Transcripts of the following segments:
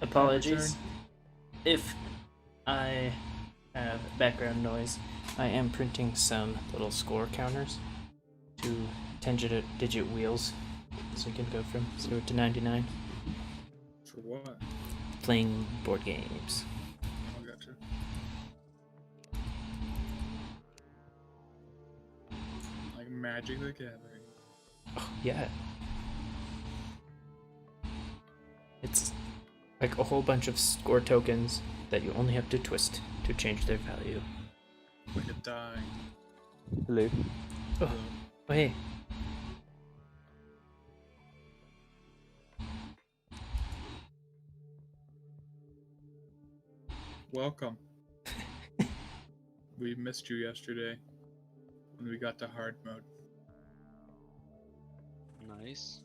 Apologies if I have background noise. I am printing some little score counters to 10-digit wheels, so you can go from 0 to 99. For what? Playing board games. I gotcha. Like Magic the Gathering. Oh, yeah. It's like a whole bunch of score tokens that you only have to twist to change their value. Like a die. Hello. Oh, oh hey. Welcome. We missed you yesterday when we got to hard mode. Nice.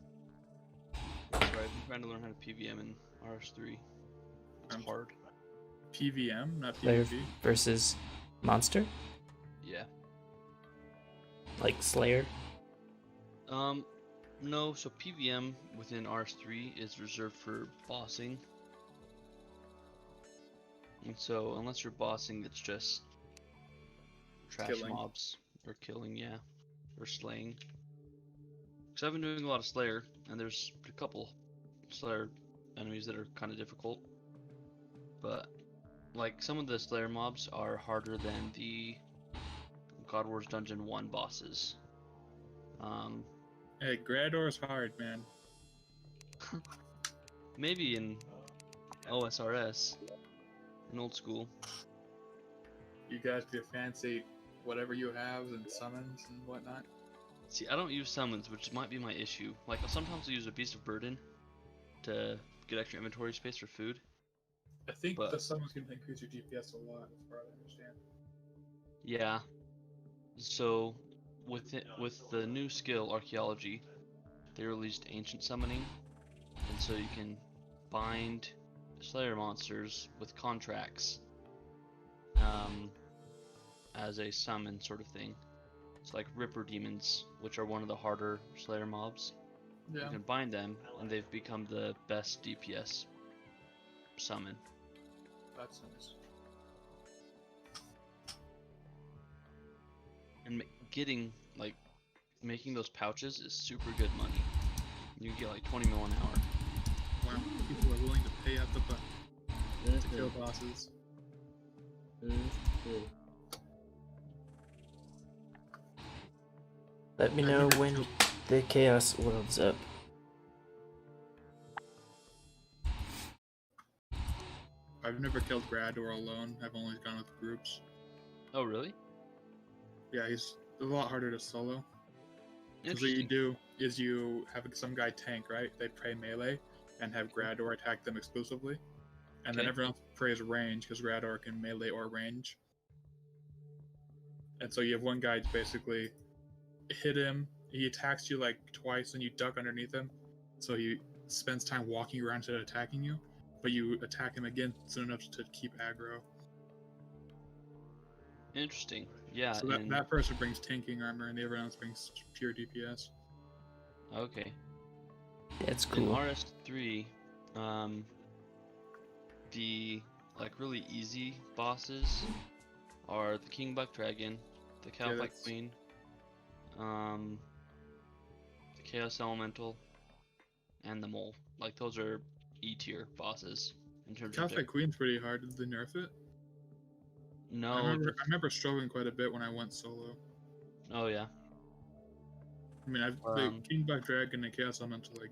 That's right. I'm trying to learn how to PVM in RS3. It's hard. PVM, not Player PvP. versus monster? Yeah. Like Slayer? No. So PVM within RS3 is reserved for bossing. And so unless you're bossing, it's just trash Killing. mobs or killing, yeah, or slaying. Because I've been doing a lot of Slayer, and there's a couple Slayer enemies that are kind of difficult. But like some of the Slayer mobs are harder than the God Wars Dungeon 1 bosses. Hey, Grador's hard, man. Maybe in OSRS, in old school. You guys do fancy whatever you have and summons and whatnot. See, I don't use summons, which might be my issue. Like, sometimes I use a Beast of Burden to get extra inventory space for food. I think But- the summons can increase your DPS a lot, as far as I understand. Yeah. So, with the new skill, Archaeology, they released Ancient Summoning, and so you can bind Slayer monsters with contracts as a summon sort of thing. It's like Ripper Demons, which are one of the harder Slayer mobs. Yeah, You can bind them, and they've become the best DPS summon. that's nice. And making those pouches is super good money. You can get like 20 mil an hour. Wow, people are willing to pay out the butt to kill bosses. Let me know when the Chaos World's up. I've never killed Grador alone. I've only gone with groups. Oh, really? Yeah, he's a lot harder to solo. Because what you do is you have some guy tank, right? They play melee and have Grador attack them exclusively. And then Okay. everyone else plays range because Grador can melee or range. And so you have one guy to basically hit him, he attacks you like twice and you duck underneath him. So he spends time walking around instead of attacking you. But you attack him again soon enough to keep aggro. Interesting. Yeah. So that person brings tanking armor and everyone else brings pure DPS. Okay. That's In cool. RS3, the like really easy bosses are the King Buck Dragon, the Cowfight that's- Queen, the Chaos Elemental, and the Mole. Like those are E tier bosses in terms of Cowfight Queen's pretty hard. Did they nerf it? No. I remember struggling quite a bit when I went solo. Oh yeah. I mean, I've played King Buck Dragon and Chaos Elemental like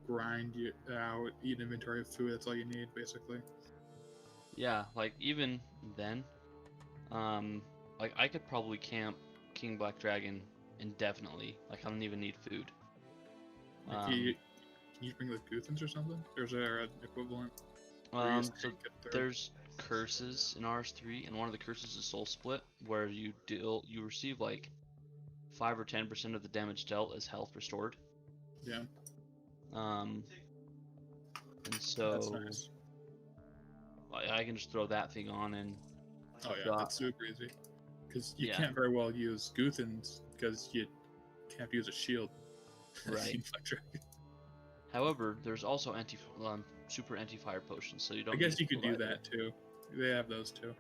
grind you out, eat an inventory of food. That's all you need, basically. Yeah, like even then, like I could probably camp King Black Dragon indefinitely. Like I don't even need food. Like, can you bring like Guthans or something? Or is there an equivalent? So there's curses in RS3, and one of the curses is Soul Split, where you receive like 5 or 10% of the damage dealt as health restored. Yeah. And so That's nice. I can just throw that thing on and Oh yeah, that's super easy. Because you Yeah. can't very well use Guthans because you can't use a shield. Right. King Buck Dragon. However, there's also super anti-fire potions, so you don't. I need guess to you could do provide that too. They have those too.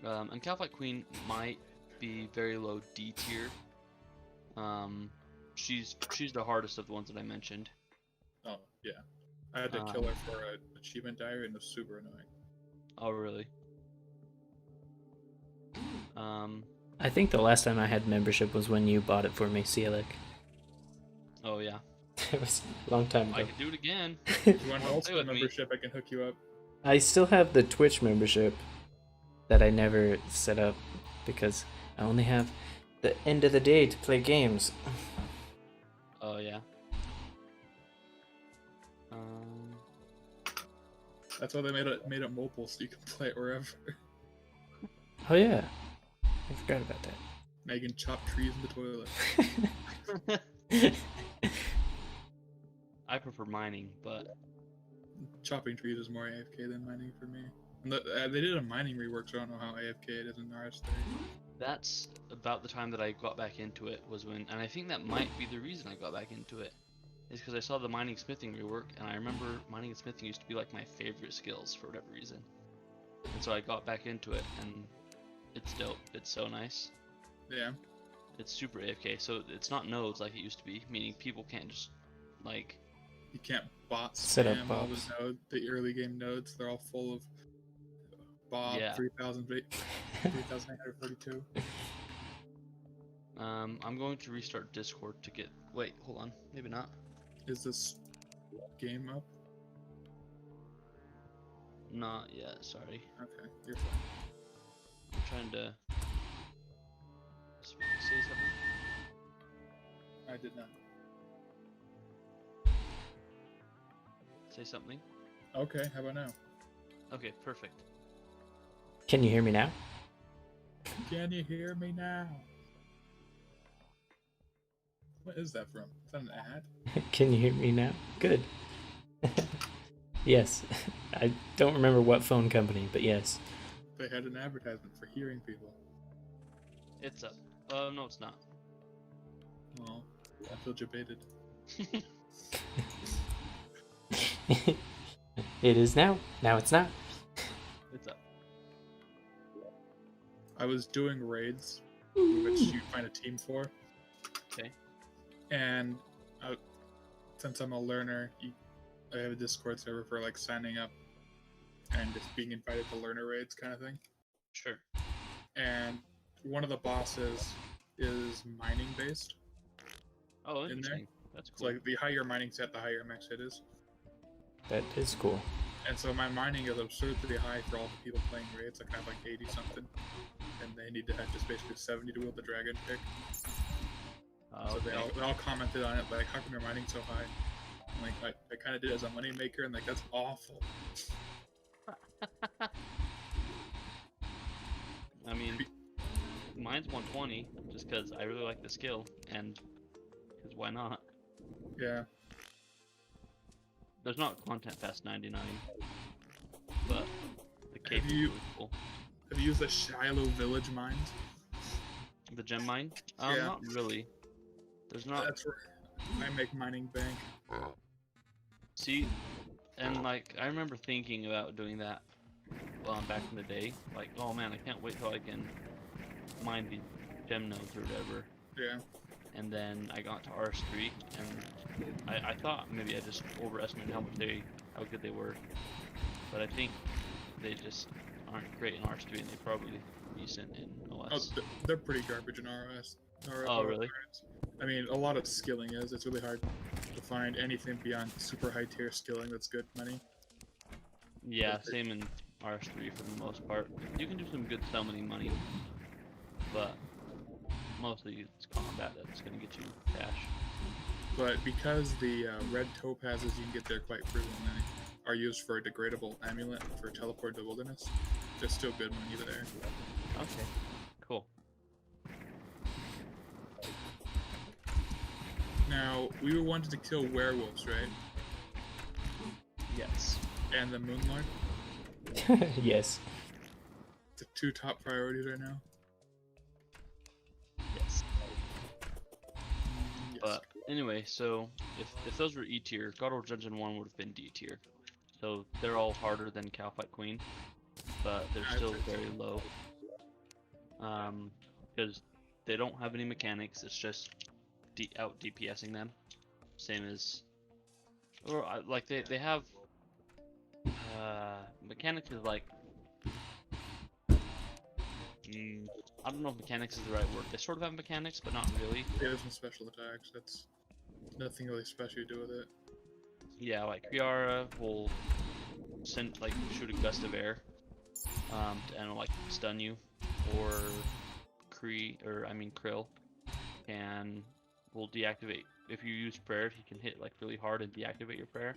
And Calfight Queen might be very low D tier. She's the hardest of the ones that I mentioned. Oh yeah, I had to kill her for an achievement diary, and it was super annoying. Oh really? I think the last time I had membership was when you bought it for me, Saelyk. Oh yeah. It was a long time I ago. could do it again. If you want an Wanna play Ultimate with me? membership, I can hook you up. I still have the Twitch membership that I never set up because I only have the end of the day to play games. Oh yeah. That's why they made it mobile, so you can play it wherever. Oh yeah, I forgot about that. Now you can chop trees in the toilet. I prefer mining, but Chopping trees is more AFK than mining for me. And they did a mining rework, so I don't know how AFK it is in RS3. that's about the time that I got back into it was when, and I think that might be the reason I got back into it, is because I saw the mining smithing rework, and I remember mining and smithing used to be like my favorite skills for whatever reason. And so I got back into it, and it's dope. It's so nice. Yeah. It's super AFK, so it's not nodes like it used to be, meaning people can't just like. You can't bot Set up spam all bots. the early game nodes. They're all full of Bob Yeah. 3842. I'm going to restart Discord to get. Wait, hold on. Maybe not. Is this game up? Not yet. Sorry. Okay, you're fine. I'm trying to say something. I did not. Say something. Okay, how about now? Okay, perfect. Can you hear me now? Can you hear me now? What is that from? Is that an ad? Can you hear me now? Good. Yes. I don't remember what phone company, but yes. They had an advertisement for hearing people. It's up. No, it's not. Well, I feel debated. It is now. Now it's not. It's up. I was doing raids, which you find a team for. Okay. And since I'm a learner, I have a Discord server for like signing up and just being invited to learner raids kind of thing. Sure. And one of the bosses is mining based. Oh, there. interesting. That's It's cool. like the higher your mining set, the higher your max hit is. That is cool. And so my mining is absurdly high for all the people playing raids. Like I have like 80 something, and they need to have just basically 70 to wield the dragon pick. So Okay. they all commented on it, like, how come your mining's so high? I'm like, I kind of did it as a money maker, and like that's awful. I mean, mine's 120 just because I really like the skill, and because why not? Yeah. There's not content past 99, but the cave Have is you- really cool. Have you used the Shiloh Village mines? The gem mine? Yeah. Not really. There's not. That's where I make mining bank. See, and like I remember thinking about doing that back in the day. Like, oh man, I can't wait till I can mine the gem nodes or whatever. Yeah. And then I got to RS3, and I thought maybe I just overestimated how good they were. But I think they just aren't great in RS3, and they're probably decent in Oh, OS. they're pretty garbage in RS. Oh, really? I mean, a lot of skilling is. It's really hard to find anything beyond super high tier skilling that's good money. Yeah, same in RS3 for the most part. You can do some good summoning money, but mostly it's combat that's gonna get you cash. But because the red topazes you can get there quite frequently are used for a degradable amulet for teleport to the wilderness, there's still good money there. Okay, cool. Now, we wanted to kill werewolves, right? Yes. And the Moonlord. Yes. The two top priorities right now. Yes. Yes. But Anyway, so if those were E tier, God of War Dungeon 1 would have been D tier. So they're all harder than Cowfight Queen, but they're I'd still say so. very low. Because they don't have any mechanics. It's just out DPSing them, same as, or like they have mechanics is like, I don't know if mechanics is the right word. They sort of have mechanics, but not really. Yeah, there's some special attacks. That's nothing really special to do with it. Yeah, like Kiara will send like shoot a gust of air, and like stun you, or Krill can will deactivate if you use prayer. He can hit like really hard and deactivate your prayer.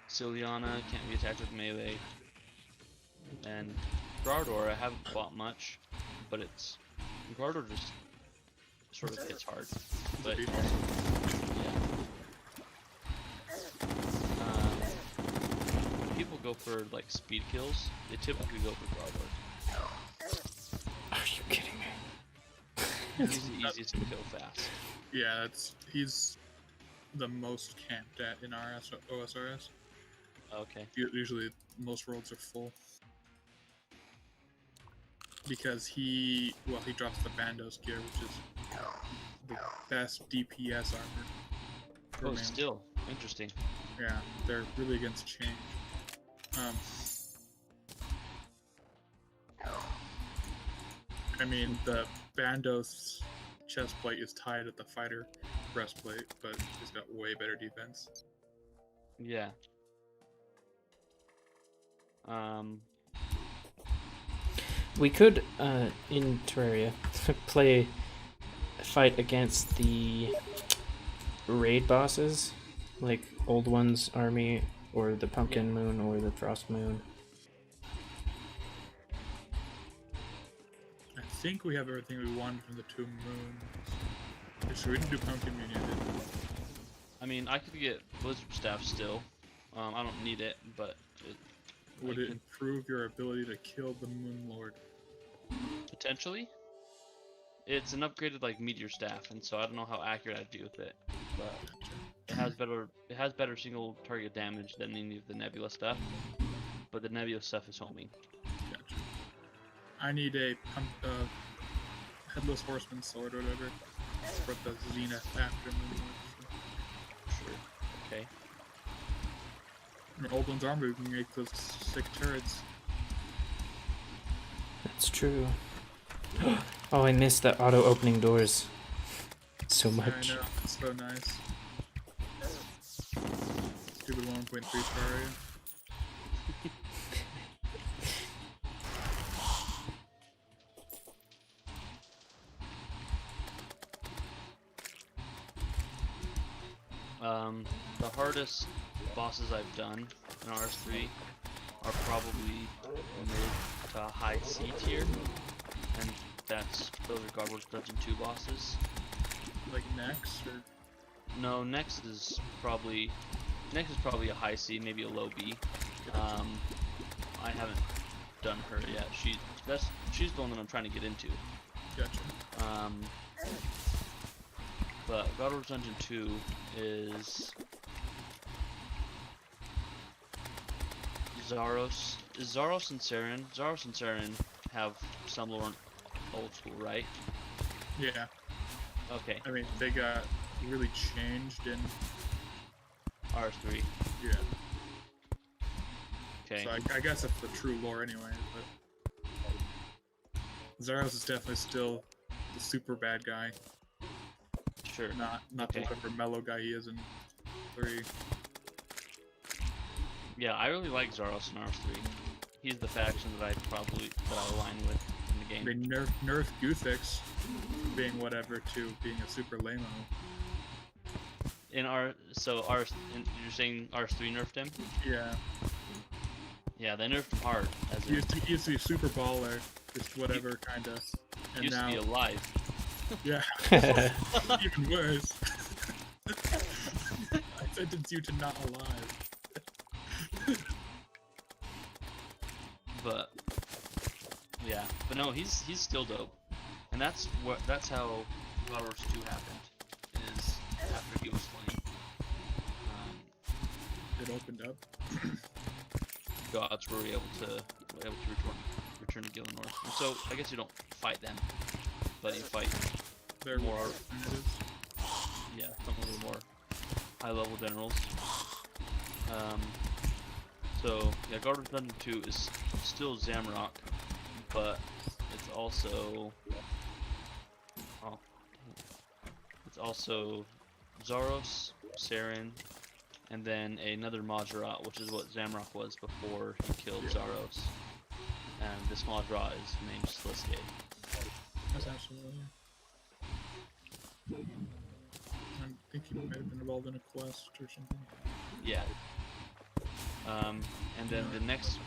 Ciliana can't be attacked with melee, and Gardor I haven't fought much, but Gardor just sort of hits hard, but Beat. also, yeah. When people go for like speed kills, they typically go for Gardor. Are you kidding me? He's the easiest to kill fast. Yeah, he's the most camped at in our OSRS. Okay. Usually, most worlds are full because he drops the Bandos gear, which is the best DPS armor. for Oh, man. still interesting. Yeah, they're really against change. I mean, the Bandos chestplate is tied at the fighter breastplate, but he's got way better defense. Yeah. We could, in Terraria, fight against the raid bosses, like Old One's army, or the Pumpkin Moon, or the Frost Moon. I think we have everything we wanted from the two moons. So we didn't do Pumpkin Moon yet, did we? I mean, I could get Blizzard Staff still. I don't need it, but Would it improve your ability to kill the Moon Lord? potentially. It's an upgraded like Meteor Staff, and so I don't know how accurate I'd be with it. But it has better single target damage than any of the Nebula stuff. But the Nebula stuff is homing. Gotcha. I need a Headless Horseman sword or whatever for the Zenith after Moon Lord. Sure. Okay. Your Old One's armor, we can make those sick turrets. That's true. Oh, I missed the auto-opening doors so much. I know, it's so nice. Stupid 1.3 Terraria. The hardest bosses I've done in RS3 are probably mid to high C tier, and those are God of War Dungeon 2 bosses. Like Nex, or No, Nex is probably a high C, maybe a low B. I haven't done her yet. She's the one that I'm trying to get into. gotcha. But God of War Dungeon 2 is Zaros. Is Zaros and Saren? Zaros and Saren have some lore old school, right? Yeah, Okay, I mean, they got really changed in, RS3. yeah. Okay. So I guess that's the true lore anyway, but Zaros is definitely still the super bad guy, Sure. not Okay. the whatever mellow guy he is in 3. Yeah, I really like Zaros in RS3. He's the faction that I align with in the game. They nerfed Guthix from being whatever to being a super lame-o. You're saying RS3 nerfed him? Yeah. Yeah, they nerfed him hard. As He used to be super baller, just whatever kinda. And used now, to be alive. yeah, even worse. I sentenced you to not alive. But yeah, but no, he's still dope. And that's how God Wars 2 happened. Is after he was slain, It opened up. gods were able to return to Gillen North. And so I guess you don't fight them, but you fight They're more. representatives. Yeah, some of the more high-level generals. So yeah, God Wars Dungeon 2 is still Zamrock, but it's also Zaros, Saren, and then another Majorot, which is what Zamrock was before he killed Zaros. And this Majorot is named Sliske. That's absolutely. I think he might have been involved in a quest or something. Yeah. And then the next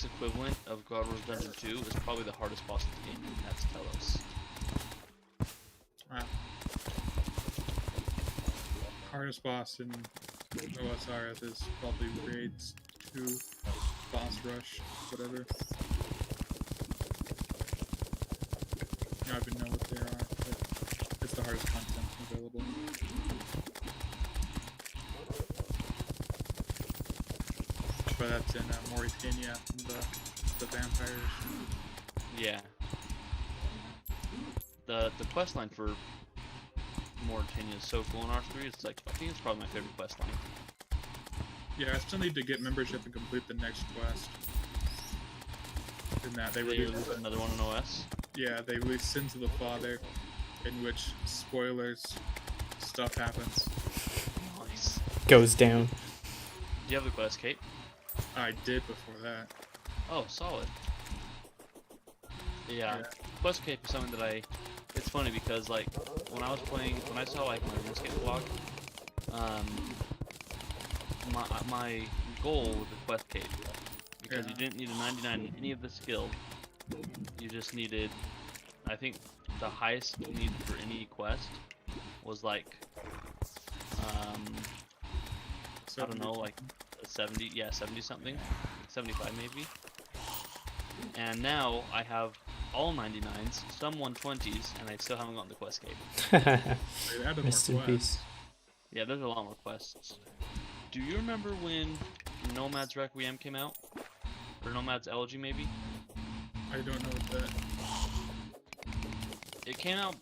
equivalent of God Wars Dungeon 2 is probably the hardest boss in the game, and that's Telos. Wow. Hardest boss in OSRF is probably grades 2, boss rush, whatever. I don't even know what they are, but it's the hardest content available. But that's in Mauritania, the vampires. Yeah. The quest line for Mauritania is so cool in R3. It's like, I think it's probably my favorite quest line. Yeah, I still need to get membership and complete the next quest. In that they released another one in OS. Yeah, they released Sins of the Father, in which, spoilers, stuff happens. Nice. Goes down. Do you have the quest, Kate? I did before that. Oh, solid. Yeah. Quest Cape is something that it's funny because like when I saw like my RuneScape vlog, my goal with the Quest Cape, because you didn't need a 99 in any of the skill, you just needed, I think the highest you needed for any quest was like, I don't know, like a 70, yeah, 70 something, 75 maybe. And now I have all 99s, some 120s, and I still haven't gotten the quest cape. Rest in peace. Yeah, there's a lot more quests. Do you remember when Nomad's Requiem came out? Or Nomad's Elegy, maybe? I don't know what that. It came out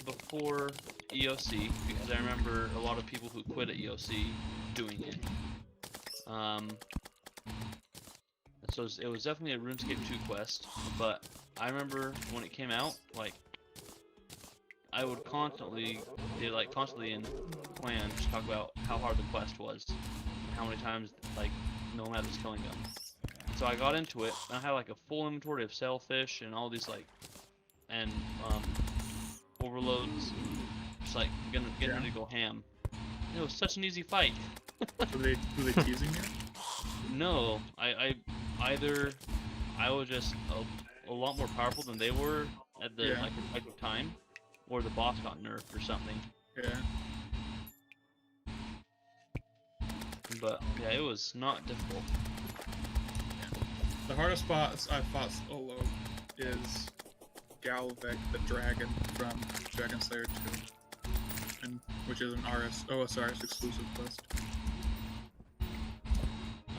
before EOC, because I remember a lot of people who quit at EOC doing it. So it was definitely a RuneScape 2 quest, but I remember when it came out, like, I would constantly in clan just talk about how hard the quest was, and how many times, like, Nomad was killing them. So I got into it, and I had, like, a full inventory of sailfish and all these, like, and, overloads, just, like, getting ready to go ham. And it was such an easy fight. Were they teasing you? No, I was just a lot more powerful than they were at the like respective time, or the boss got nerfed or something. Yeah. But yeah, it was not difficult. The hardest boss I fought solo is Galvek the Dragon from Dragon Slayer 2, and which is an OSRS exclusive quest.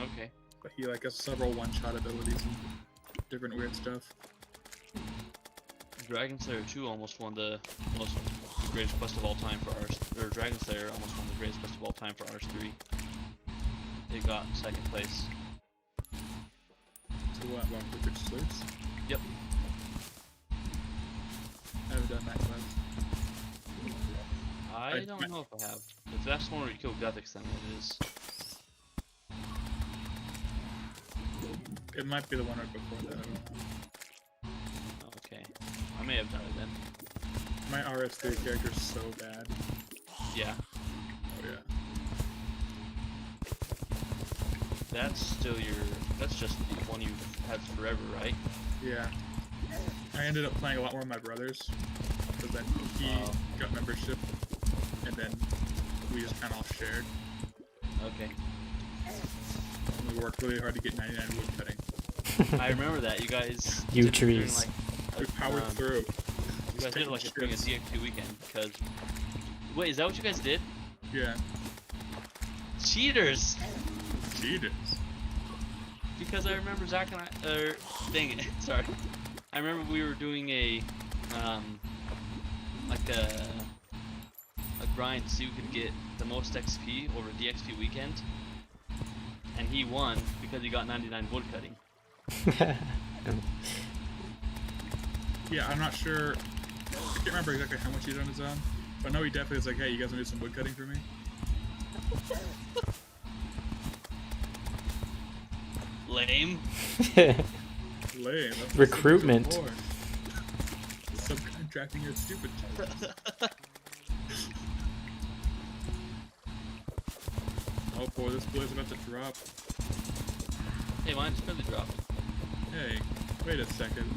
Okay. But he like has several one-shot abilities and different weird stuff. Dragon Slayer 2 almost won the greatest quest of all time for or Dragon Slayer almost won the greatest quest of all time for RS3. It got second place. To what? Rock Perfect Sleuths? Yep. I haven't done that quest. I don't know if I have. If that's one where you kill Gothics, then it is. It might be the one right before that. Okay. I may have done it then. My RS3 character's so bad. Yeah. Oh yeah. That's just the one you've had forever, right? Yeah. I ended up playing a lot more with my brothers, because then he got membership, and then we just kind of all shared. Okay. We worked really hard to get 99 wood cutting. I remember that, you guys You did it during, trees. like, a We powered through. You guys did it like it's being a DX2 weekend, because... Wait, is that what you guys did? Yeah. Cheaters! Cheaters. Because I remember Zach and I... dang it, sorry. I remember we were doing a... like a grind to see who could get the most XP over the XP weekend. And he won because he got 99 woodcutting. Yeah, I'm not sure. I can't remember exactly how much he's on his own. But I know he definitely was like, hey, you guys want to do some woodcutting for me? Lame. Lame. That's Recruitment. Subcontracting your stupid. Oh boy, this boy's about to drop. Hey, mine just barely dropped. Hey, wait a second.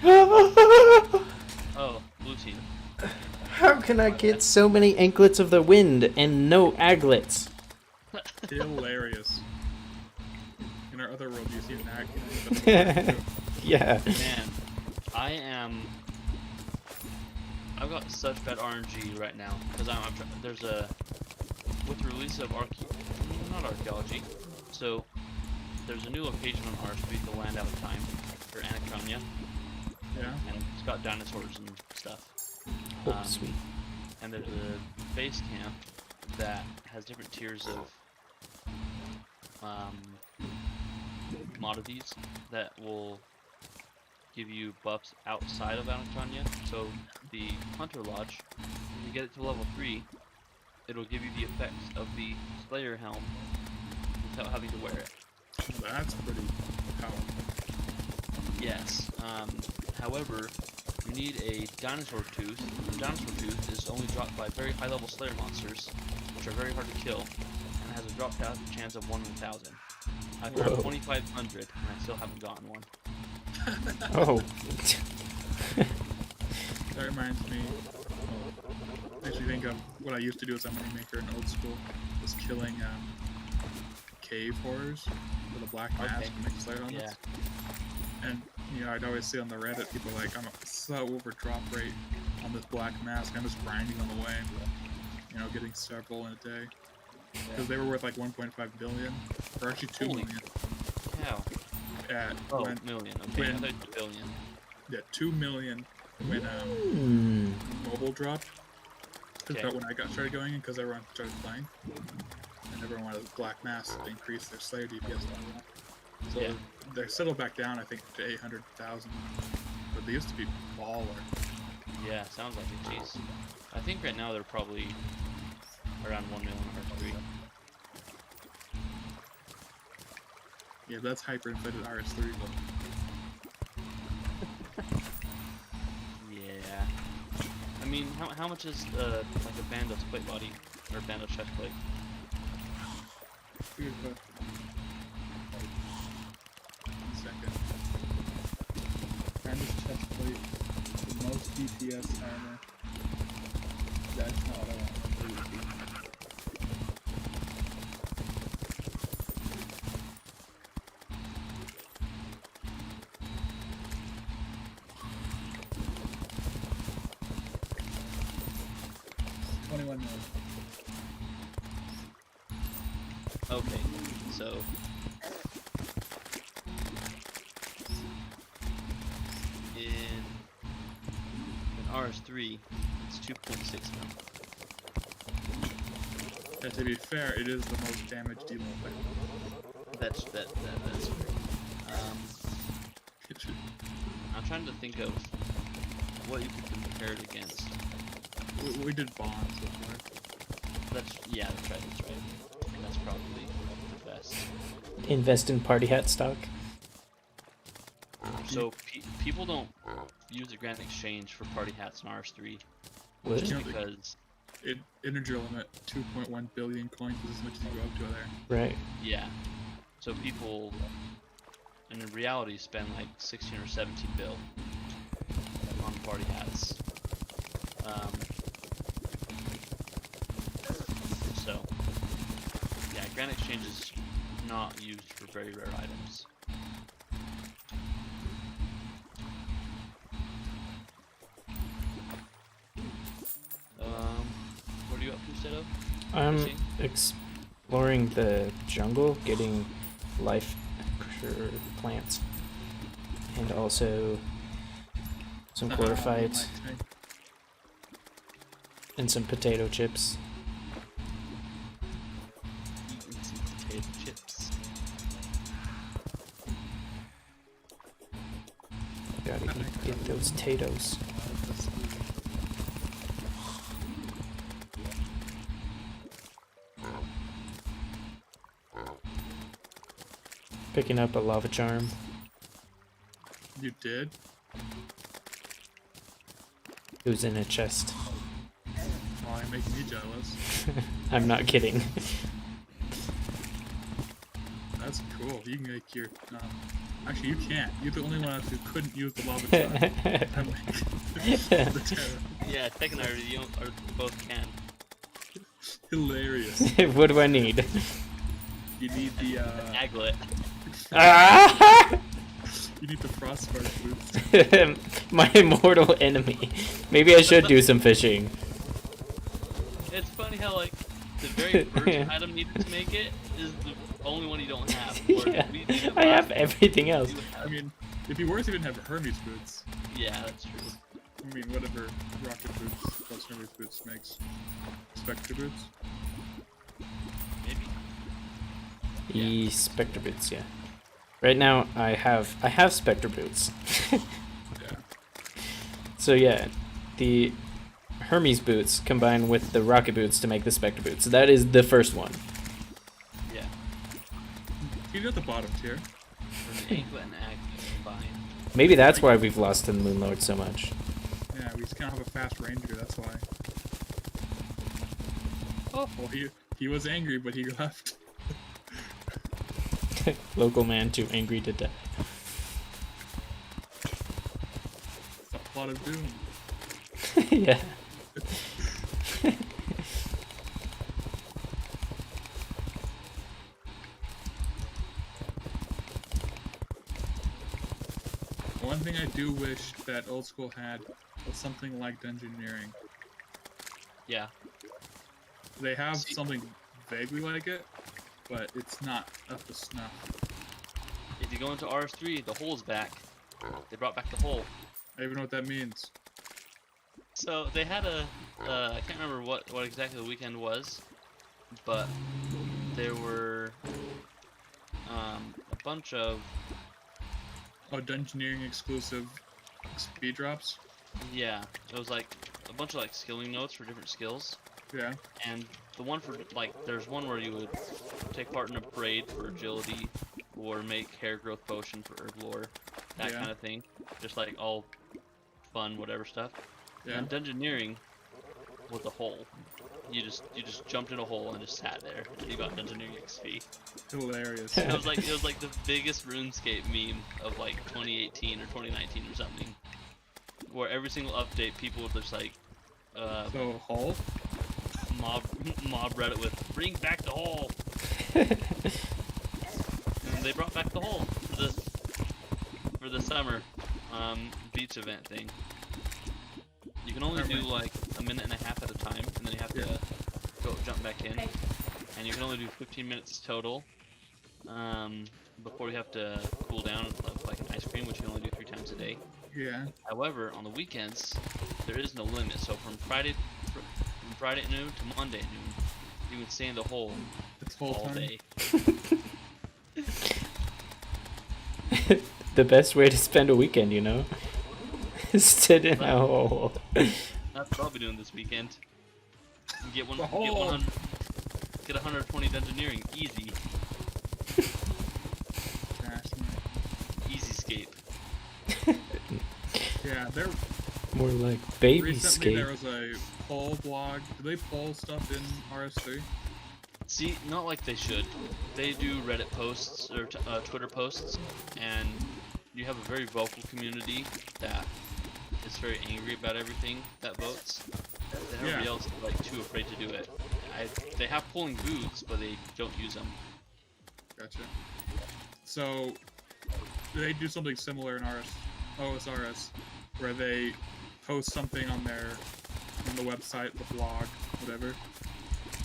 Oh, blue team. How can I get so many anklets of the wind and no aglets? Hilarious. In our other world, you see an aglet. Yeah. Man, I've got such bad RNG right now because there's a with the release of not archaeology. So there's a new location on RSP, the Land Out of Time for Anachronia. Yeah. And it's got dinosaurs and stuff. Oh, sweet. And there's a base camp that has different tiers of commodities that will give you buffs outside of Anatolia. So the Hunter Lodge, when you get it to level 3, it'll give you the effects of the Slayer helm without having to wear it. That's pretty powerful. Yes. However, you need a dinosaur tooth. The dinosaur tooth is only dropped by very high level Slayer monsters, which are very hard to kill, and has a drop chance of 1 in 1,000. I've got 2,500 and I still haven't gotten one. Oh. That reminds me. Makes me think of what I used to do as a moneymaker in old school. Was killing cave horrors with a black mask and make Slayer on it. And you know, I'd always see on the Reddit people like, I'm so over drop rate on this black mask. I'm just grinding them away. You know, getting several in a day. Because they were worth like 1.5 billion, or actually 2 Holy million. cow. At Million. Okay, I thought it was billion. Yeah, 2 million when mobile dropped. Because about when I started going in, because everyone started playing, and everyone wanted black mass to increase their Slayer DPS. So they settled back down, I think, to 800,000. But they used to be baller. Yeah, sounds like it. Jeez. I think right now they're probably around 1 million R3. Yeah, that's hyperinflated RS3. Yeah. I mean, how much is like a Bandos plate body or Bandos chest plate? Good question. 1 second. Bandos chest plate, the most DPS armor. That's not what I want. 21 million. Okay, so in RS3, it's 2.6 mil. And to be fair, it is the most damage dealing weapon. That's fair. I'm trying to think of what you could compare it against. We did bonds before. That's right. That's probably the best. Invest in party hat stock. So people don't use the Grand Exchange for party hats in RS3, What? just because. Integer limit 2.1 billion coins is as much as you go up to there. Right. Yeah. So people, in reality, spend like 16 or 17 bill on party hats. So, yeah, Fan exchange is not used for very rare items. What are you up to, Seto? I'm Fishing? exploring the jungle, getting life plants, and also some chlorophytes and some potato chips. Eating some potato chips. Gotta get those potatoes. Picking up a lava charm. You did? It was in a chest. Oh, you're making me jealous. I'm not kidding. That's cool. You can make your. Actually, you can't. You're the only one who couldn't use the lava charm. Yeah, Tech and I both can. Hilarious. What do I need? You need the. Aglet. Ah! You need the frostbite boots. My immortal enemy. Maybe I should do some fishing. It's funny how like the very first item needed to make it is the only one you don't have. Yeah, I have everything else. I mean, it'd be worse if you didn't have Hermes boots. Yeah, that's true. I mean, whatever rocket boots plus Hermes boots makes. Spectre boots. Maybe. The Spectre boots, yeah. Right now I have Spectre boots. Yeah. So yeah, the Hermes boots combine with the rocket boots to make the Spectre boots. That is the first one. Yeah. You at the bottom tier. From the anklet and aglet combined. Maybe that's why we've lost to the Moonlord so much. Yeah, we just kind of have a fast ranger. That's why. Oh. Well, he was angry, but he left. Local man too angry to death. It's a plot of doom. Yeah. One thing I do wish that old school had was something like dungeoneering. Yeah. They have something vaguely like it, but it's not up to snuff. If you go into RS3, the hole's back. They brought back the hole. I even know what that means. So they had I can't remember what exactly the weekend was, but there were a bunch of Oh, dungeoneering exclusive speed drops? yeah, it was like a bunch of like skilling notes for different skills, Yeah. and the one for like there's one where you would take part in a braid for agility, or make hair growth potion for herb lore, that Yeah. kind of thing, just like all fun whatever stuff. Yeah. And dungeoneering was a hole. You just jumped in a hole and just sat there, and you got dungeoneering XP. Hilarious. It was like the biggest RuneScape meme of like 2018 or 2019 or something, where every single update people would just like So, hole? mob Reddit with bring back the hole. And they brought back the hole for the summer beach event thing. You can only do like a minute and a half at a time, and then you have to jump back in, and you can only do 15 minutes total before you have to cool down like an ice cream, which you can only do 3 times a day. Yeah. However, on the weekends there is no limit, so from Friday at noon to Monday at noon, you can stay in the hole It's full all time. day. The best way to spend a weekend, you know? Sit in a hole. That's what I'll be doing this weekend. Get 100, get 120 dungeoneering, easy, easy scape. Yeah, there. More like baby Recently, there skate. was a poll blog. Do they poll stuff in RS3? See, not like they should. They do Reddit posts or Twitter posts, and you have a very vocal community that is very angry about everything that votes. And everybody else is like too afraid to do it. they have polling booths, but they don't use them. Gotcha. So they do something similar in OSRS, where they post something on the website, the blog, whatever,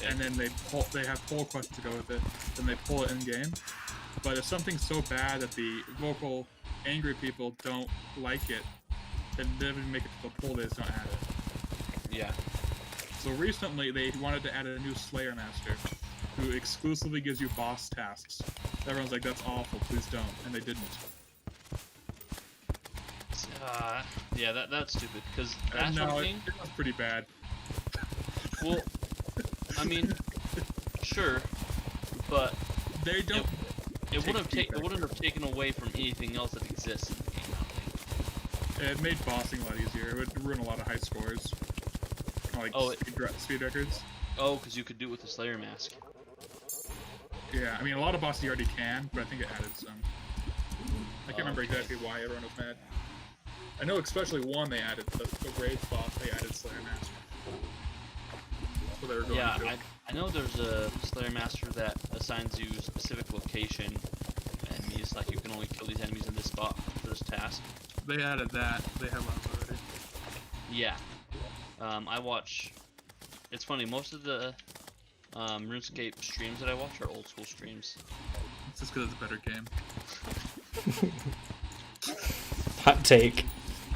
and then they have poll questions to go with it. Then they pull it in game. But if something's so bad that the vocal angry people don't like it, then they don't even make it to the poll. They just don't add it. Yeah. So recently they wanted to add a new Slayer Master, who exclusively gives you boss tasks. Everyone's like, that's awful, please don't, and they didn't. Yeah, that's stupid, because that No, sort of it thing... was pretty bad. Well, I mean, sure, but They don't. it wouldn't have taken away from anything else that exists in the game, I don't think. It made bossing a lot easier. It would ruin a lot of high scores. Like speed records. Oh, because you could do it with the Slayer mask. Yeah, I mean, a lot of bosses you already can, but I think it added some. I can't remember exactly why everyone was mad. I know especially one they added, the Rage boss, they added Slayer Master. That's what they were going to. I know there's a Slayer Master that assigns you a specific location, and he's like, you can only kill these enemies in this spot for this task. They added that. They have one already. Yeah. I watch... It's funny, most of the RuneScape streams that I watch are old school streams. It's just because it's a better game. Hot take.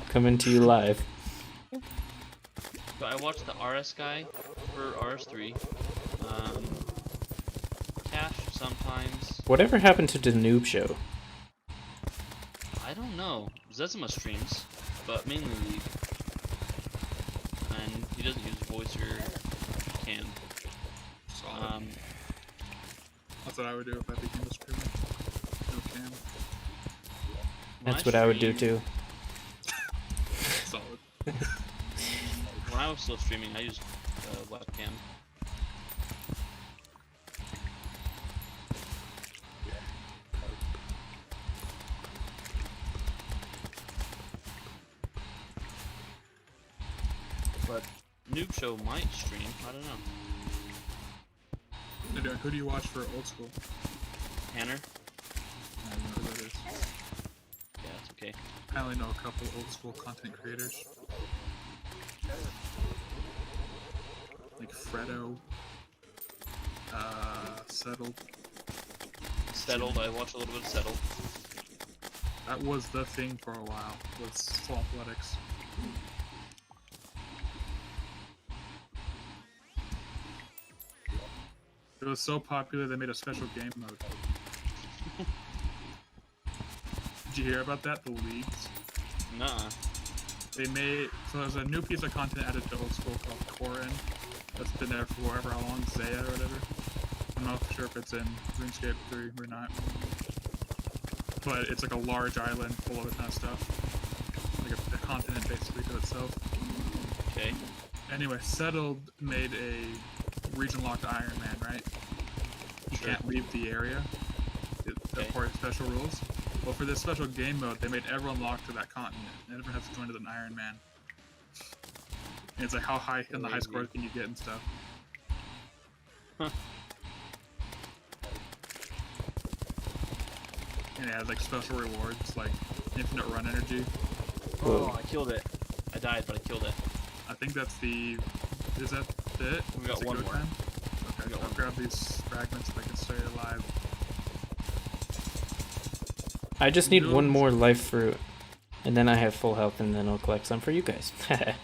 Coming to you live. But I watch the RS guy for RS3. Cash sometimes. Whatever happened to the noob show? I don't know. Zezima streams, but mainly League. And he doesn't use voice or cam. Solid. That's what I would do if I became a streamer. No cam. That's what I would do too. Solid. When I was still streaming, I used webcam. But Noob Show might stream, I don't know. Who do you watch for old school? Hanner? I don't know who that is. Yeah, it's okay. I only know a couple old school content creators. Like Fredo, Settled. Settled, I watched a little bit of Settled. That was the thing for a while, was Soul Athletics. It was so popular they made a special game mode. Did you hear about that? The leagues? Nuh-uh. They made, so there's a new piece of content added to old school called Corin. That's been there for however how long, Zaya or whatever. I'm not sure if it's in RuneScape 3 or not. But it's like a large island full of a ton of stuff. Like a continent basically to itself. Okay. Anyway, Settled made a region-locked Iron Man, right? You Sure. can't leave the area. According to special rules. Well, for this special game mode, they made everyone locked to that continent. And everyone has to join as an Iron Man. And it's like, how high in the high scores can you get and stuff? Huh. And it has like special rewards, like infinite run energy. Oh, I killed it. I died, but I killed it. I think that's the... Is that it? We got Is it one go more. time? Okay, We got I'll one grab these fragments if I can stay alive. I just need one more life fruit, and then I have full health, and then I'll collect some for you guys. I've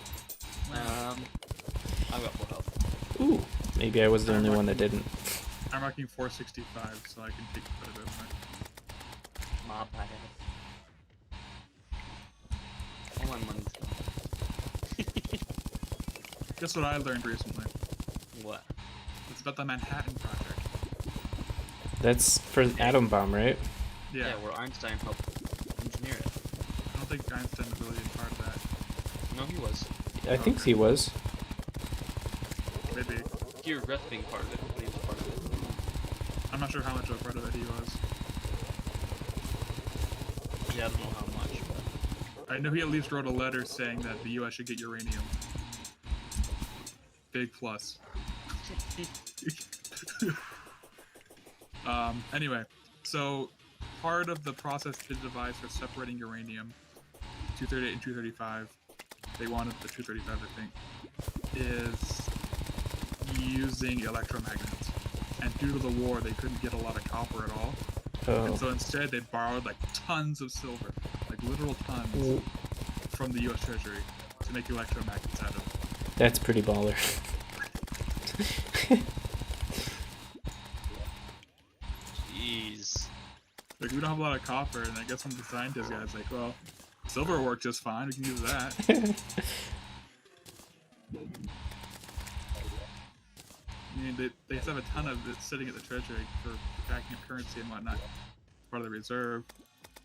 got full health. Ooh, maybe I was the only one that didn't. I'm marking 465, so I can take quite a bit more. My bad. All my money's gone. Guess what I learned recently? What? It's about the Manhattan Project. That's for Atom Bomb, right? Yeah, Where Einstein helped engineer it. I don't think Einstein was really a part of that. No, he was. I think he was. Maybe. He regrets being part of it, but he was part of it. I'm not sure how much of a part of it he was. Yeah, I don't know how much, but... I know he at least wrote a letter saying that the US should get uranium. Big plus. Anyway, so part of the process to devise for separating uranium, 238 and 235, they wanted the 235, I think, is using electromagnets. And due to the war, they couldn't get a lot of copper at all. And Oh, so instead, they borrowed like tons of silver, like literal tons, Ooh. from the U.S. Treasury to make electromagnets out of. that's pretty baller. Jeez. Like, we don't have a lot of copper, and I guess one of the scientist guys like, well, silver works just fine. We can use that. I mean, they have a ton of it sitting at the treasury for backing up currency and whatnot. Part of the reserve.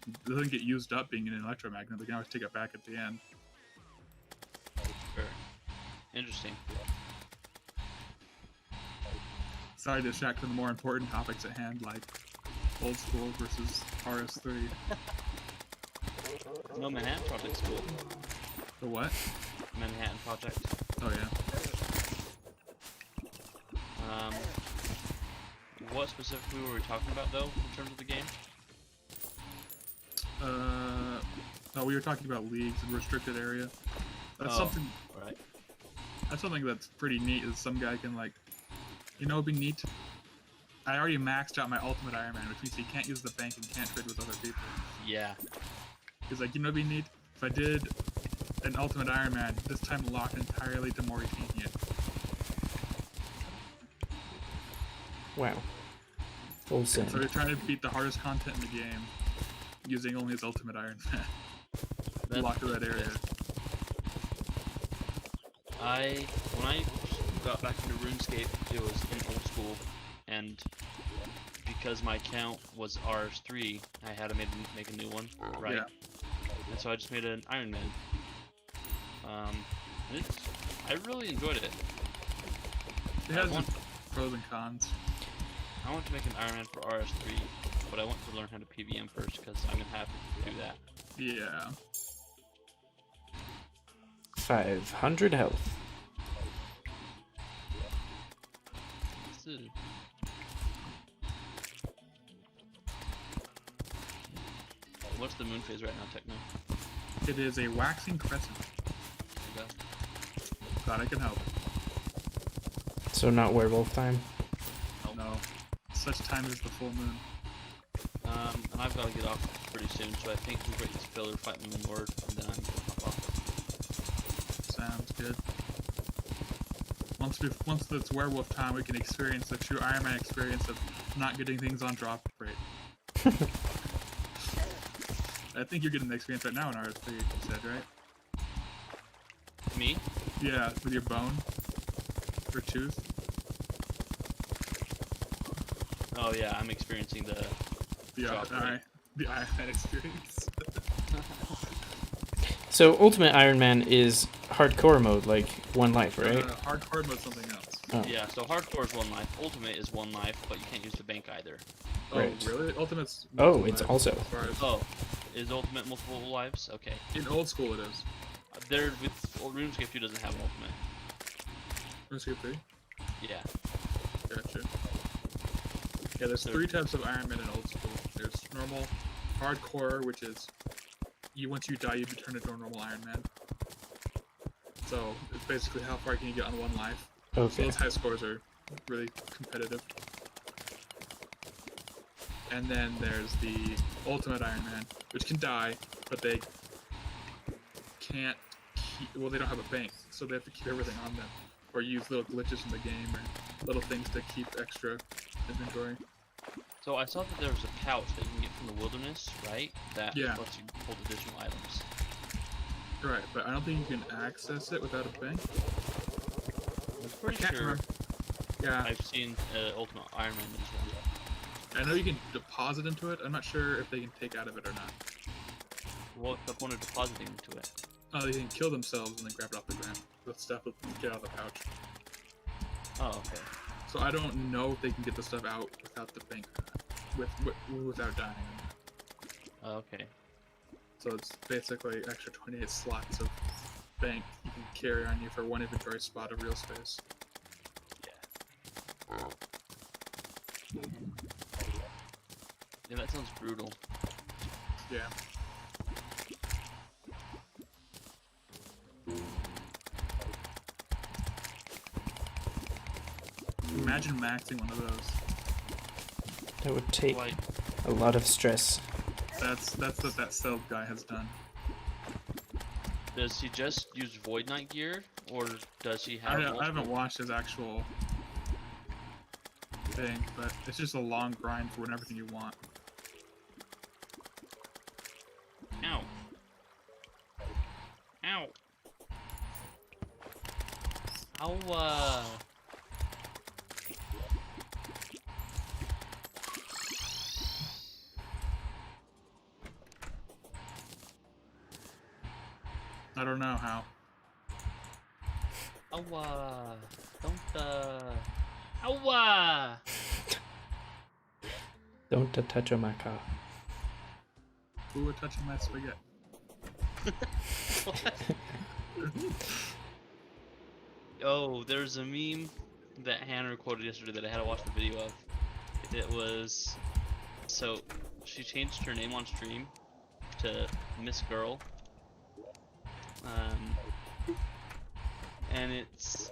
It doesn't get used up being an electromagnet. They can always take it back at the end. Sure. Interesting. Sorry to distract from the more important topics at hand, like old school versus RS3. No Manhattan Project's cool. The what? Manhattan Project. Oh yeah. What specifically were we talking about though, in terms of the game? No, we were talking about leagues and restricted area. That's something. Right. That's something that's pretty neat. Is some guy can like, it'd be neat. I already maxed out my ultimate Iron Man, which means he can't use the bank and can't trade with other people. Yeah. He's like, it'd be neat if I did an ultimate Iron Man, this time locked entirely to Mauritania. Wow. Full So send. you're trying to beat the hardest content in the game using only his ultimate Iron Man. Lock to that area. When I got back into RuneScape, it was in old school, and because my account was RS3, I had to make a new one, right? Yeah. And so I just made an Iron Man. And I really enjoyed it. It has its pros and cons. I want to make an Iron Man for RS3, but I want to learn how to PVM first because I'm gonna have to do that. Yeah. 500 health. So, what's the moon phase right now, Techno? It is a waxing crescent. Okay. Glad I can help. So not werewolf time? No. Such time as the full moon. And I've got to get off pretty soon, so I think we'll break this filler, fight the Moon Lord, and then I'm gonna hop off. Sounds good. Once it's werewolf time, we can experience the true Iron Man experience of not getting things on drop rate. I think you're getting the experience right now in RS3, you said, right? Me? Yeah, with your bone. Or tooth. Oh yeah, I'm experiencing the drop rate. The Iron Man experience. So Ultimate Iron Man is hardcore mode, like one life, right? Hardcore mode something else. Oh. Yeah, so hardcore is 1 life, ultimate is 1 life, but you can't use the bank either. Right. Oh, really? Ultimate's Oh, multiple it's lives also. as far as- Oh, is ultimate multiple lives? Okay. In old school it is. There with RuneScape 2 doesn't have an ultimate. RuneScape 3? Yeah. Gotcha. Yeah, there's So- 3 types of Iron Man in old school. There's normal, hardcore, which is once you die you turn into a normal Iron Man. So it's basically how far can you get on 1 life. So Okay. those high scores are really competitive. And then there's the Ultimate Iron Man, which can die, but they can't keep, well, they don't have a bank, so they have to keep everything on them. Or use little glitches in the game, or little things to keep extra inventory. So I saw that there was a pouch that you can get from the wilderness, right? That Yeah. lets you hold additional items. Right, but I don't think you can access it without a bank. I'm I pretty can't sure remember. Yeah, I've seen Ultimate Iron Man use one. I know you can deposit into it. I'm not sure if they can take out of it or not. What's the point of depositing into it? Oh, they can kill themselves and then grab it off the ground. The stuff will get out of the pouch. Oh, okay. So I don't know if they can get the stuff out without the bank, without dying. Oh, okay. So it's basically extra 28 slots of bank you can carry on you for 1 inventory spot of real space. Yeah. Yeah, that sounds brutal. Yeah. Imagine maxing one of those. That would take Like, a lot of stress. That's what that Saelyk guy has done. does he just use Void Knight gear, or does he I have? haven't multiple- watched his actual thing, but it's just a long grind for everything you want. Ow! Ow! Ow! I don't know how. Ow! Don't Ow! Don't touch my car. Who were touching my spaghetti? Oh, there's a meme that Hannah recorded yesterday that I had to watch the video of. It was so she changed her name on stream to Miss Girl. And it's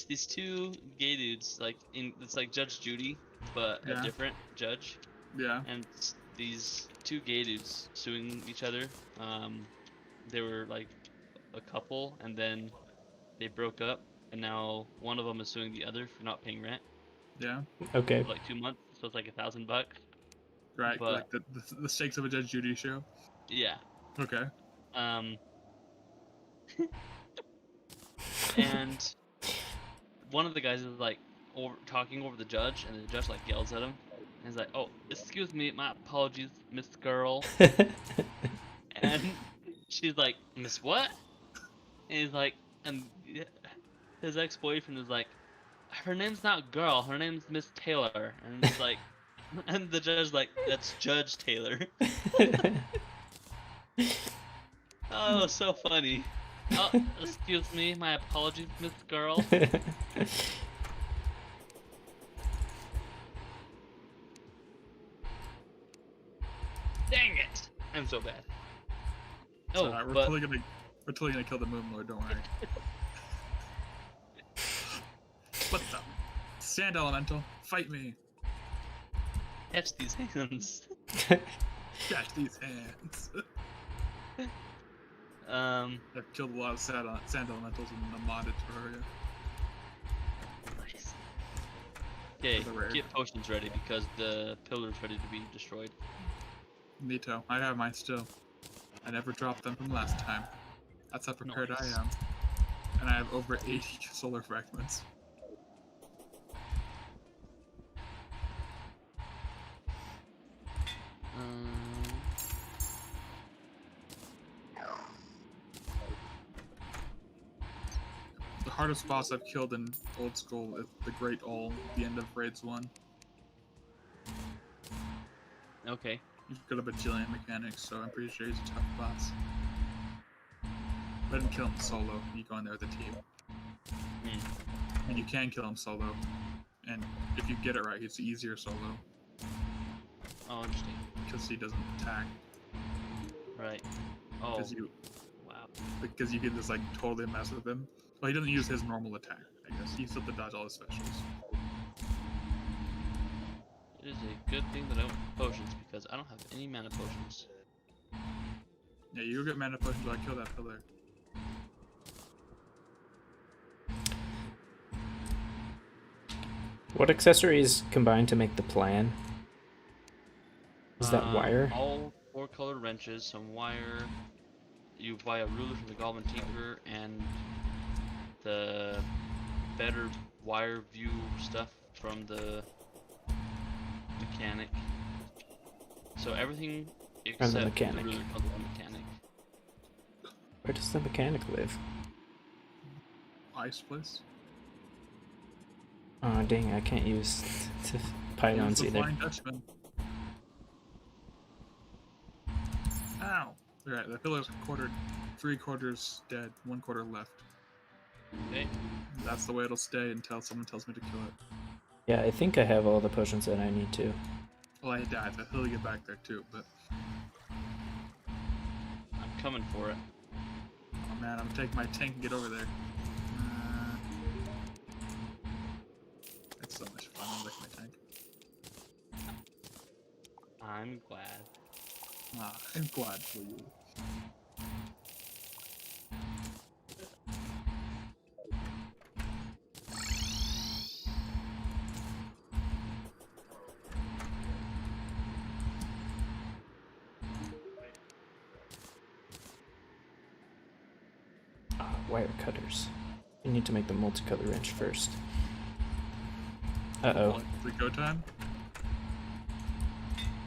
these two gay dudes, like it's like Judge Judy, but Yeah. a different judge. Yeah. And it's these two gay dudes suing each other. They were like a couple, and then they broke up, and now one of them is suing the other for not paying rent Yeah. Okay. for like 2 months, so it's like $1,000. Right. But- Like the stakes of a Judge Judy show. Yeah. Okay. And one of the guys is like talking over the judge, and the judge like yells at him. And he's like, "Oh, excuse me, my apologies, Miss Girl." And she's like, "Miss what?" And he's like, and his ex-boyfriend is like, "Her name's not Girl, her name's Miss Taylor." And it's like, and the judge's like, "That's Judge Taylor." Oh, so funny. Oh, excuse me, my apologies, Miss Girl. Dang it! I'm so bad. It's Oh, alright, we're but totally gonna kill the Moon Lord, don't worry. What the? Sand Elemental, fight me! catch these hands. Catch these hands! I've killed a lot of sand elementals in the modded Terraria. Nice. Okay, For the rare. get potions ready because the pillar's ready to be destroyed. Neato, I have mine still. I never dropped them from last time. That's how prepared Nice. I am. And I have over 80 solar fragments. The hardest boss I've killed in Old School is the Great Ol, the end of Raids 1. Okay. He's got a bajillion mechanics, so I'm pretty sure he's a tough boss. But I didn't kill him solo, you go in there with a team. And you can kill him solo, and if you get it right, it's easier solo, Oh, interesting. because he doesn't attack. Right. Oh, wow. Because you can just like totally mess with him. Well, he doesn't use his normal attack, I guess. He still have to dodge all his specials. It is a good thing that I don't have potions because I don't have any mana potions. Yeah, you go get mana potions while I kill that pillar. What accessories combine to make the plan? Is that wire? All 4 colored wrenches, some wire. You buy a ruler from the Goblin Tinker and the better wire view stuff from the mechanic. So everything except the mechanic. ruler comes from the mechanic. Where does the mechanic live? Ice place? Oh dang, I can't use Use pylons the either. Flying Dutchman. Ow! Alright, the pillar's quartered. 3/4 dead, 1/4 left. Okay. That's the way it'll stay until someone tells me to kill it. Yeah, I think I have all the potions that I need to. Well, I died, so he'll get back there too, but... I'm coming for it. Oh man, I'm gonna take my tank and get over there. It's so much fun, I like my tank. I'm glad. I'm glad for you. Wire cutters. I need to make the multicolor wrench first. Uh-oh. Is it go time?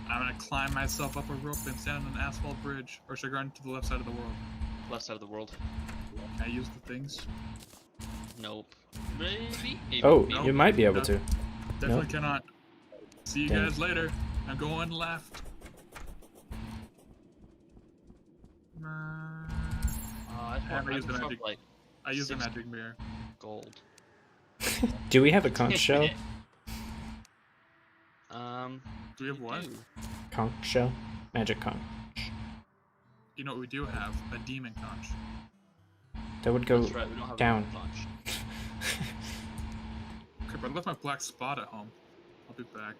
I'm gonna climb myself up a rope and stand on an asphalt bridge, or should I go into the left side of the world? Left side of the world. Can I use the things? Nope. Maybe. Oh, maybe. you might be able to. Definitely Nope. cannot. See you Dang. guys later. I'm going left. I just I want use the magic. like I use the 60 magic mirror. gold. Do we have a conch shell? Do we have what? do. Conch shell? Magic conch. You know what we do have? A demon conch. That would go That's right, we don't have down. a launch. Crap, I left my black spot at home. I'll be back.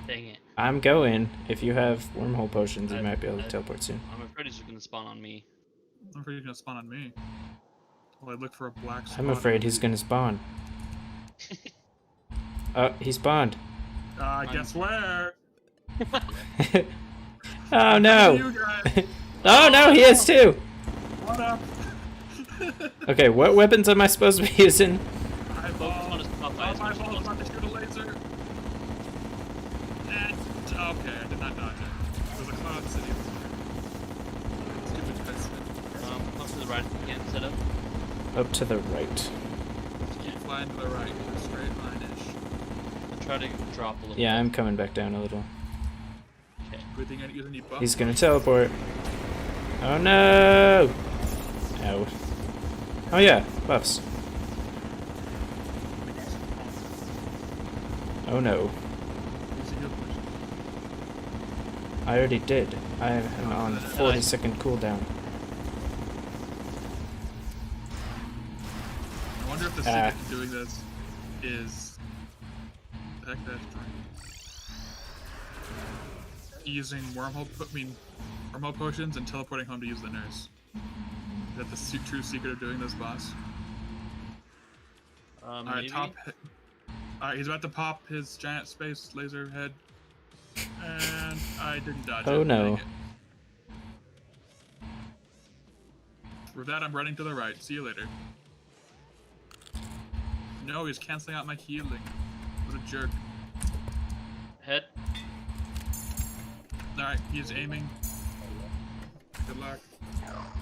Dang it. I'm going. If you have wormhole potions, you I- might be able to I- teleport soon. I'm afraid he's gonna spawn on me. I'm afraid he's gonna spawn on me. Well, I look for a black spot. I'm afraid he's gonna spawn. He spawned. Guess where? Oh no! You guys. Oh no, he is too! What up? Okay, what weapons am I supposed to be using? I Focus on his pop eyes. my fault. I'm about to shoot a laser. And okay, I did not dodge it. There's a cloud city. Stupid pissant. Up to the right again, set up. Up to the right. Keep flying to the right. A straight line-ish. I try to drop a little Yeah, bit. I'm coming back down a little. Okay. Good thing I didn't use any buffs. He's gonna teleport. Oh no! Ow. Oh yeah, buffs. Oh no. I already did. I am on 40-second cooldown. I wonder if the secret to doing this is the heck that's using wormhole potions and teleporting home to use the nurse. Is that the true secret of doing this, boss? Alright, Maybe? Alright, he's about to pop his giant space laser head. And I didn't dodge it. Oh no. Dang it. For that, I'm running to the right. See you later. No, he's canceling out my healing. What a jerk. Head. Alright, he's aiming. Good luck.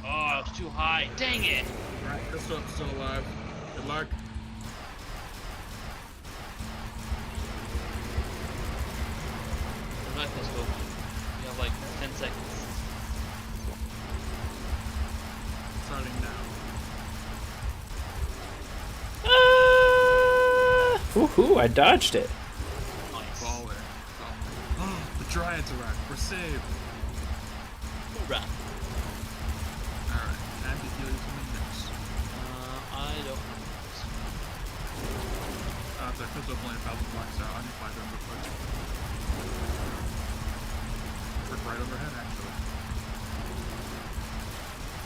Oh, it's too high. Dang it! Alright, Pistol's still alive. Good luck. Where's my pistol? You have like 10 seconds. Starting now. Woohoo, I dodged it. Nice. Baller. Oh, the Dryads arrived. We're saved. Alright. Alright, time to heal you from the nurse. I don't know. So Pistol's only 1,000 blocks out. I can fly to him real quick. Work right overhead, actually.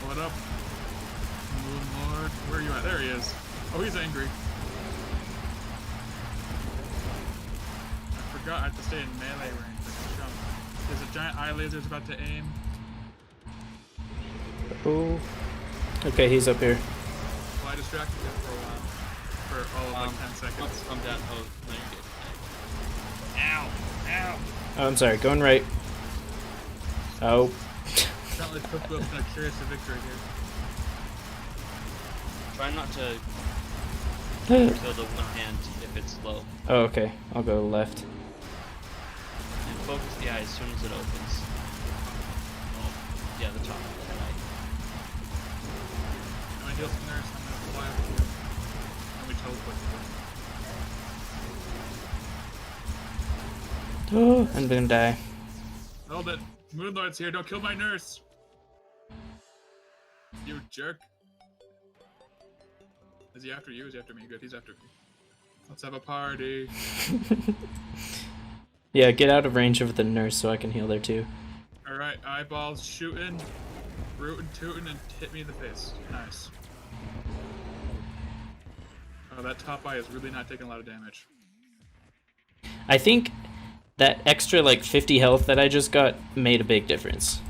What up? Moon Lord? Where are you at? There he is. Oh, he's angry. I forgot I have to stay in melee range. I can jump. There's a giant eye laser that's about to aim. Oh. Okay, he's up here. Well, I distracted him for a while. For all of like 10 seconds. I'm down. Oh, no, you're good. Ow! Ow! Oh, I'm sorry, going right. Oh. Not like Flipbo's gonna carry us to victory here. Try not to kill the one hand if it's low. Oh, okay. I'll go left. And focus the eye as soon as it opens. Oh, yeah, the top of the head eye. I'm gonna heal some nurse. I'm gonna fly up here. And we teleport to her. Oh, I'm gonna die. Hold it. Moonlord's here. Don't kill my nurse. You jerk. Is he after you? Is he after me? Good, he's after me. Let's have a party. Yeah, get out of range of the nurse so I can heal there too. Alright, eyeballs shooting, rootin' tootin', and hit me in the face. Nice. Oh, that top eye is really not taking a lot of damage. I think that extra like 50 health that I just got made a big difference.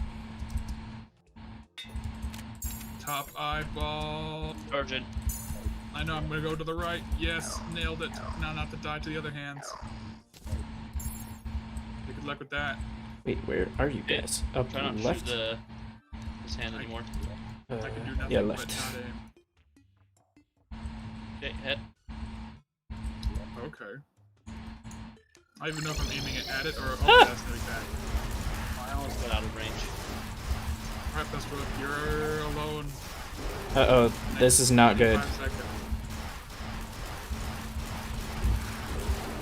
Top eyeball. Charging. I know, I'm gonna go to the right. Yes, nailed it. Now not to die to the other hands. Good luck with that. Wait, where are you guys? Up Try not to left? shoot his hand anymore. I can do nothing yeah, but left. not aim. Okay, head. Okay. I don't even know if I'm aiming it at it or... Oh, Ah! that's gonna be bad. I almost got out of range. Alright, Pistol, you're alone. Uh-oh, this is not good. 5 seconds.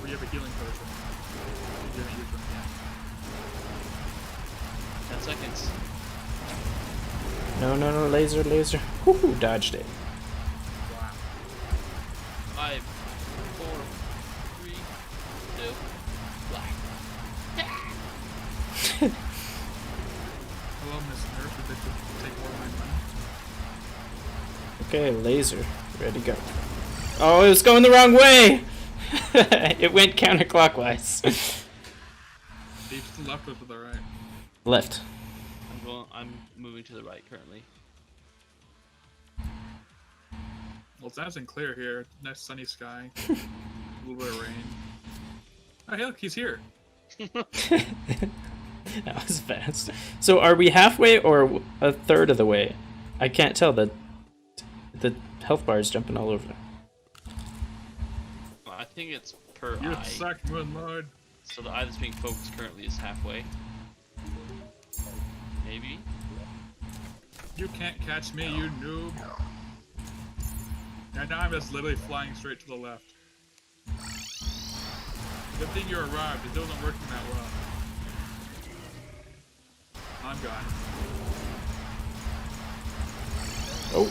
We have a healing potion. You didn't use them yet. 10 seconds. No, no, no, laser, laser. Woohoo, dodged it. Wow. 5, 4, 3, 2, black. Hello, Miss Nurse. Would you take more of my money? Okay, laser, ready to go. Oh, it was going the wrong way! It went counterclockwise. Deep to the left or to the right? Left. I'm moving to the right currently. Well, it's nice and clear here. Nice sunny sky. A little bit of rain. Oh, hey, look, he's here. That was fast. So are we halfway or a third of the way? I can't tell. The health bar is jumping all over. I think it's per You eye. suck, Moonlord. So the eye that's being focused currently is halfway. Maybe. You can't catch me, you noob. And now I'm just literally flying straight to the left. Good thing you arrived. It wasn't working that well. I'm gone. Oh.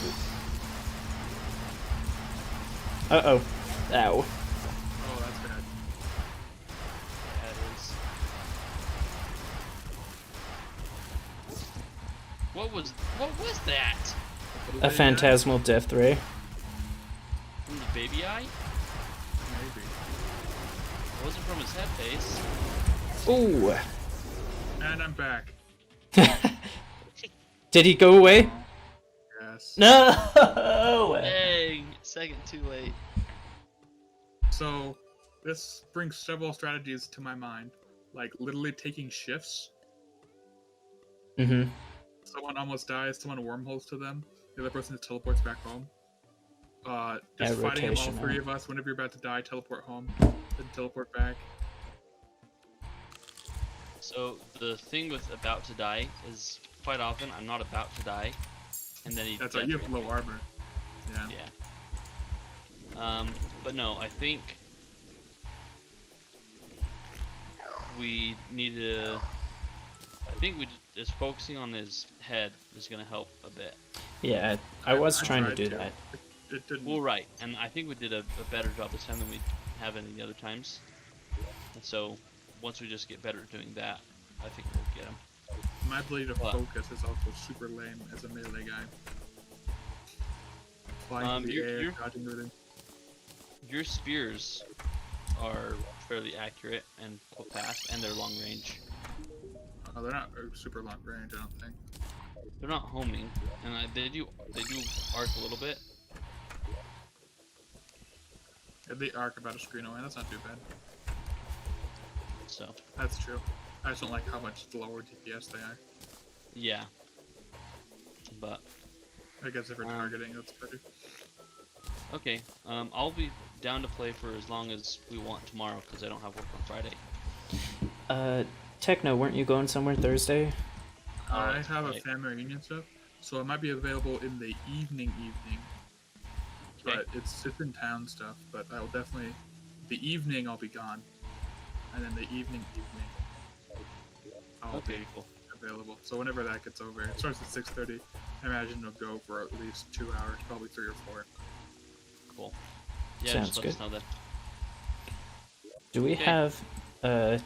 Uh-oh. Ow. Oh, that's bad. Yeah, it is. What was that? A phantasmal death ray. From the baby eye? Maybe. It wasn't from his head base. Ooh. And I'm back. Did he go away? Yes. No! Dang, second too late. So, this brings several strategies to my mind. Like, literally taking shifts. Mm-hmm. Someone almost dies, someone wormholes to them. The other person just teleports back home. Just Yeah, fighting all rotation, three huh? of us. Whenever you're about to die, teleport home. Then teleport back. So the thing with about to die is quite often I'm not about to die, and then he. That's right, you have low armor. Yeah. Yeah. But no, I think we need to. I think just focusing on his head is gonna help a bit. Yeah, I was I trying to tried do that. It didn't. Well, right, and I think we did a better job this time than we have any other times. And so once we just get better at doing that, I think we'll get him. My ability to What? focus is also super lame as a melee guy. Flying through the air, you're- dodging everything. Your spears are fairly accurate and fast, and they're long range. Oh, they're not super long range, I don't think. They're not homing, and they do arc a little bit. Yeah, they arc about a screen away. That's not too bad. So That's true. I just don't like how much lower DPS they are. yeah, but I guess if we're targeting, that's better. okay. I'll be down to play for as long as we want tomorrow because I don't have work on Friday. Techno, weren't you going somewhere Thursday? I have a right. family reunion stuff, so it might be available in the evening. Okay. But it's in town stuff. But I'll definitely the evening I'll be gone. and then the evening, I'll Okay, be cool. available. So whenever that gets over, it starts at 6:30. I imagine it'll go for at least 2 hours, probably 3 or 4. Cool. Yeah, Sounds just let good. us know then. Do we Okay. have a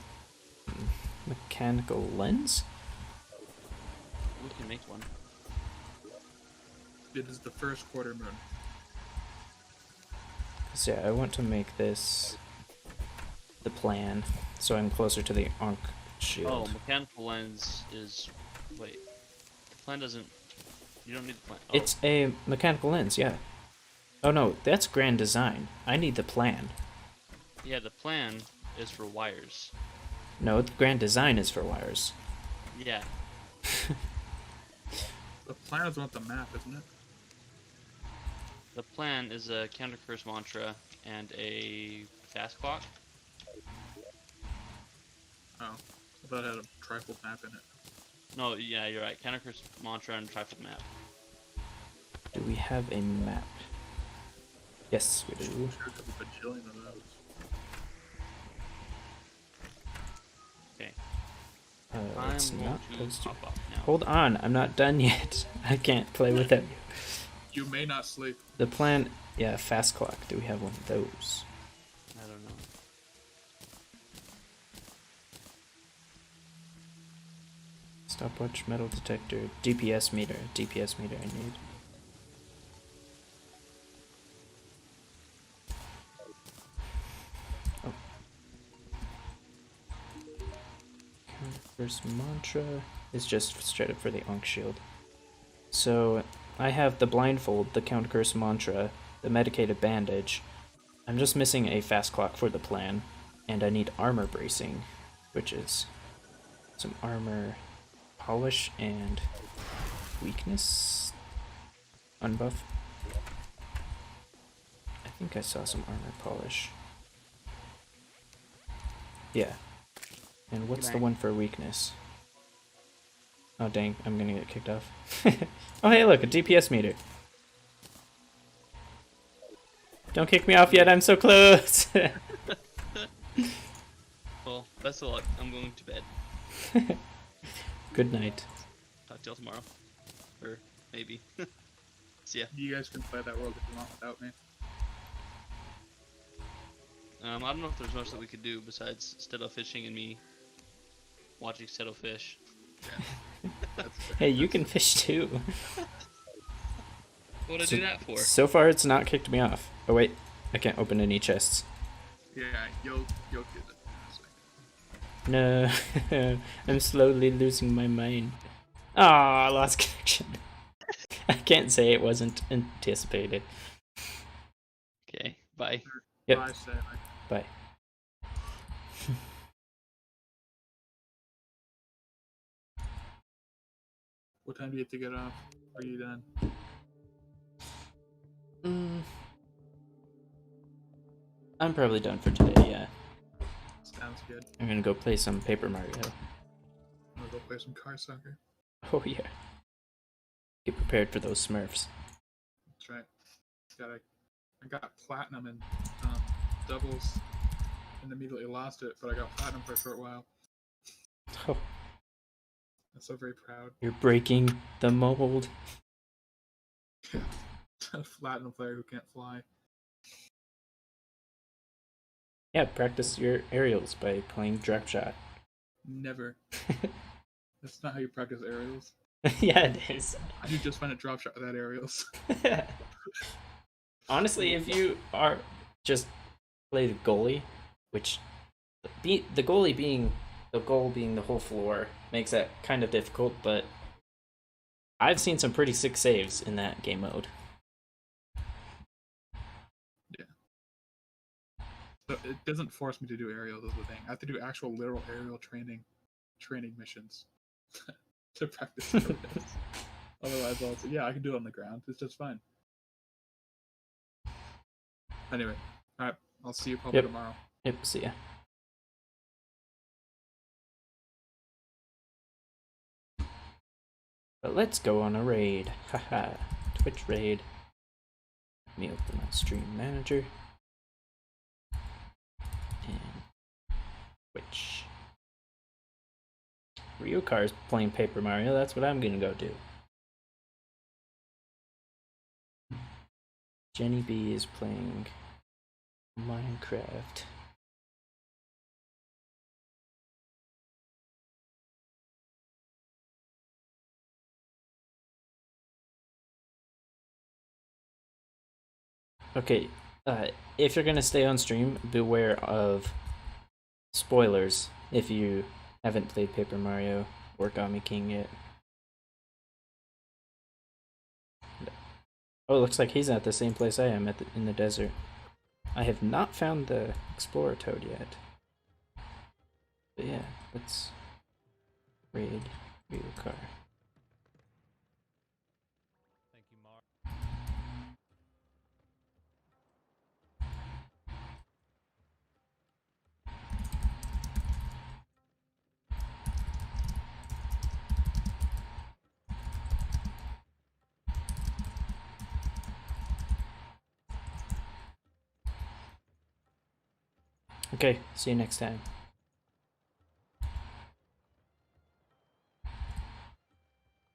mechanical lens? We can make one. It is the first quarter moon. 'Cause, yeah, I want to make this the plan, so I'm closer to the Ankh Oh, shield. mechanical lens is. Wait. The plan doesn't. You don't need the plan. Oh, It's a mechanical lens, yeah. Oh no, that's grand design. I need the plan. yeah, the plan is for wires. No, the grand design is for wires. Yeah. The plan is not the map, isn't it? The plan is a counter curse mantra and a fast clock. Oh, I thought it had a trifold map in it. No, yeah, you're right. Counter curse mantra and trifold map. Do we have a map? Yes, we do. Sure, there's a bajillion of those. Okay. It's I'm not going to posted. pop off now. Hold on, I'm not done yet. I can't play without you. You may not sleep. The plan, yeah, fast clock. Do we have one of those? I don't know. Stopwatch, metal detector, DPS meter. DPS meter I need. Oh. First mantra is just straight up for the Ankh shield. So I have the blindfold, the Count Curse mantra, the medicated bandage. I'm just missing a fast clock for the plan, and I need armor bracing, which is some armor polish and weakness unbuff. I think I saw some armor polish. Yeah. And what's the Dang. one for weakness? Oh dang, I'm gonna get kicked off. Oh hey look, a DPS meter. Don't kick me off yet, I'm so close! Well, best of luck. I'm going to bed. Good night. Talk to y'all tomorrow. Or maybe. See ya. You guys can play that world if you want without me. I don't know if there's much that we could do besides Stedo fishing and me watching Stedo fish. Hey, you can fish too. What would I So- do that for? So far it's not kicked me off. Oh wait, I can't open any chests. Yeah, you'll get it in a second. No, I'm slowly losing my mind. Ah, I lost connection. I can't say it wasn't anticipated. Okay, bye. Yep. Bye, Saelyk. Bye. What time do you have to get off? Are you done? I'm probably done for today, yeah. Sounds good. I'm gonna go play some Paper Mario. I'm gonna go play some car soccer. Oh yeah. Get prepared for those Smurfs. That's right. I got platinum in doubles and immediately lost it, but I got platinum for a short while. Oh, I'm so very proud. you're breaking the mold. A platinum player who can't fly. Yeah, practice your aerials by playing drop shot. Never. That's not how you practice aerials. Yeah, it is. You just find a drop shot without aerials. Honestly, if you are just play the goalie, which the goalie being the goal being the whole floor makes that kind of difficult, but I've seen some pretty sick saves in that game mode. So it doesn't force me to do aerials is the thing. I have to do actual literal aerial training missions to practice aerials. Otherwise, I can do it on the ground. It's just fine. Anyway, alright, I'll see you probably Yep. tomorrow. Yep, see ya. But let's go on a raid. Haha. Twitch raid. Let me open my stream manager. And Which Ryukar's playing Paper Mario. That's what I'm gonna go do. Jenny B is playing Minecraft. Okay, if you're gonna stay on stream, beware of spoilers if you haven't played Paper Mario or Origami King yet. Oh, it looks like he's at the same place I am in the desert. I have not found the Explorer Toad yet. But yeah, let's raid Ryukar. Thank you, Mark. Okay, see you next time.